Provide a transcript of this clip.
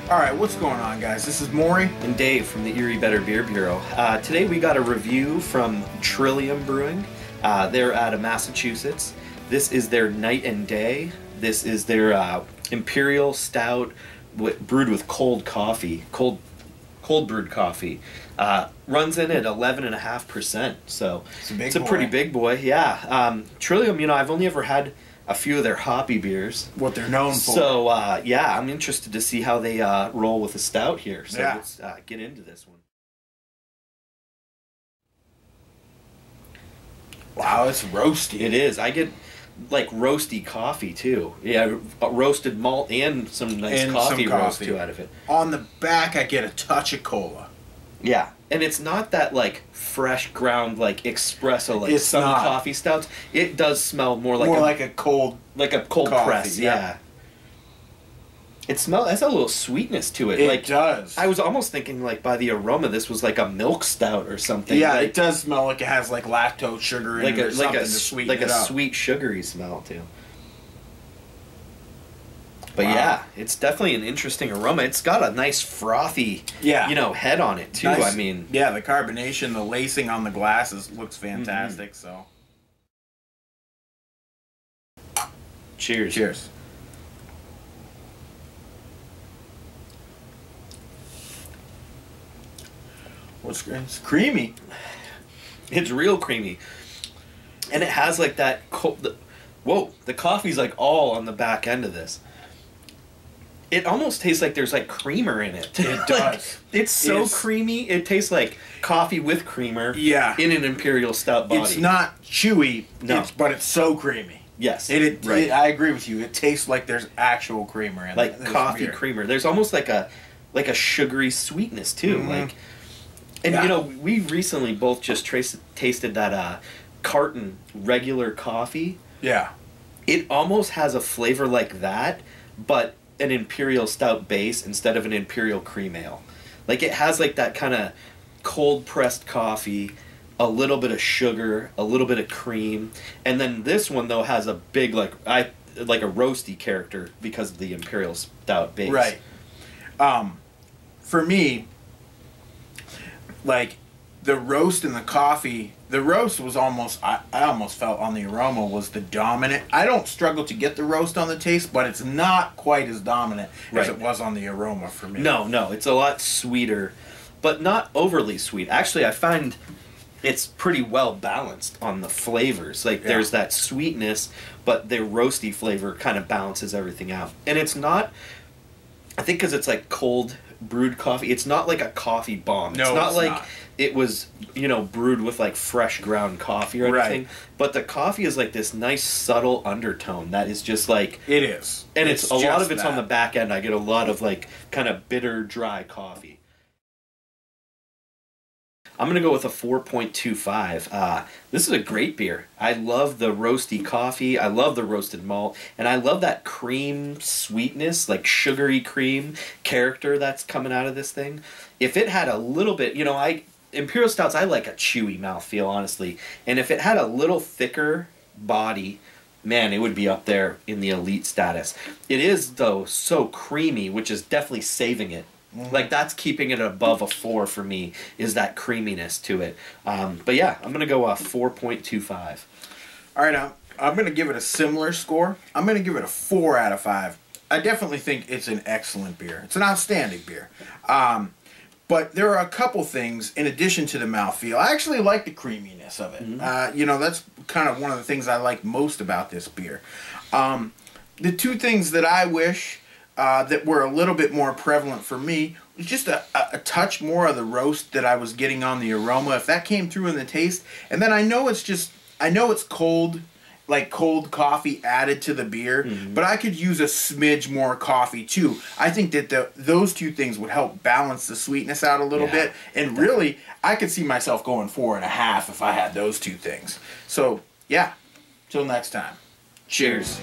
Alright, what's going on, guys? This is Maury and Dave from the Erie Better Beer Bureau. Today we got a review from Trillium Brewing. They're out of Massachusetts. This is their Night and Day. This is their Imperial Stout brewed with cold coffee, cold brewed coffee. Runs in at 11.5%, so it's a pretty big boy. Yeah, Trillium. You know, I've only ever had a few of their hoppy beers. What they're known for. So, yeah, I'm interested to see how they roll with a stout here. So let's get into this one. Wow, it's roasty. It is. I get, like, roasty coffee, too. Yeah, roasted malt and some nice coffee roast, too, out of it. On the back, I get a touch of cola. Yeah, and it's not that, like, fresh ground, like, espresso, like it's some not. coffee stouts. It does smell more like like a cold coffee, press, yeah. It smells, has a little sweetness to it. It does. I was almost thinking, like, by the aroma, this was like a milk stout or something. Yeah, like, it does smell like it has, like, lactose sugar in it or something to sweeten it up. Like a sweet, sugary smell, too. But yeah, it's definitely an interesting aroma. It's got a nice frothy, you know, head on it, too. Nice. I mean... Yeah, the carbonation, the lacing on the glasses looks fantastic, so... Cheers. Cheers. What's great? It's creamy. It's real creamy. And it has like that... Whoa, the coffee's like all on the back end of this. It almost tastes like there's like creamer in it. It does. It's so creamy. It tastes like coffee with creamer in an Imperial Stout body. It's not chewy, but it's so creamy. Yes. I agree with you. It tastes like there's actual creamer in it. Like coffee creamer. There's almost like a sugary sweetness too. Like, and you know, we recently both just tasted that carton regular coffee. Yeah. It almost has a flavor like that, but an Imperial Stout base instead of an Imperial Cream Ale. Like, it has like that kind of cold pressed coffee, a little bit of sugar, a little bit of cream, and then this one though has a big like a roasty character because of the Imperial Stout base. Right. For me, like, the roast and the coffee, the roast was almost, I almost felt on the aroma was the dominant. I don't struggle to get the roast on the taste, but it's not quite as dominant as it was on the aroma for me. No, it's a lot sweeter, but not overly sweet. Actually, I find it's pretty well balanced on the flavors. Like, there's that sweetness, but the roasty flavor kind of balances everything out. And it's not, I think because it's like cold brewed coffee, it's not like a coffee bomb. No, it's not like it was, you know, brewed with like fresh ground coffee or anything. But the coffee is like this nice subtle undertone that is just like... It is. And it's a lot of it's on the back end. I get a lot of like kind of bitter, dry coffee. I'm going to go with a 4.25. This is a great beer. I love the roasty coffee. I love the roasted malt. And I love that cream sweetness, like sugary cream character that's coming out of this thing. If it had a little bit, you know, Imperial Stouts, I like a chewy mouthfeel, honestly. And if it had a little thicker body, man, it would be up there in the elite status. It is, though, so creamy, which is definitely saving it. Like, that's keeping it above a 4 for me, is that creaminess to it. But yeah, I'm going to go 4.25. All right, I'm going to give it a similar score. I'm going to give it a 4 out of 5. I definitely think it's an excellent beer. It's an outstanding beer. But there are a couple things in addition to the mouthfeel. I actually like the creaminess of it. You know, that's kind of one of the things I like most about this beer. The two things that I wish... that were a little bit more prevalent for me was just a touch more of the roast that I was getting on the aroma. If that came through in the taste, and then I know it's cold, like cold coffee added to the beer, but I could use a smidge more coffee too. I think that those two things would help balance the sweetness out a little bit, and really, I could see myself going 4.5 if I had those two things. So yeah, till next time. Cheers.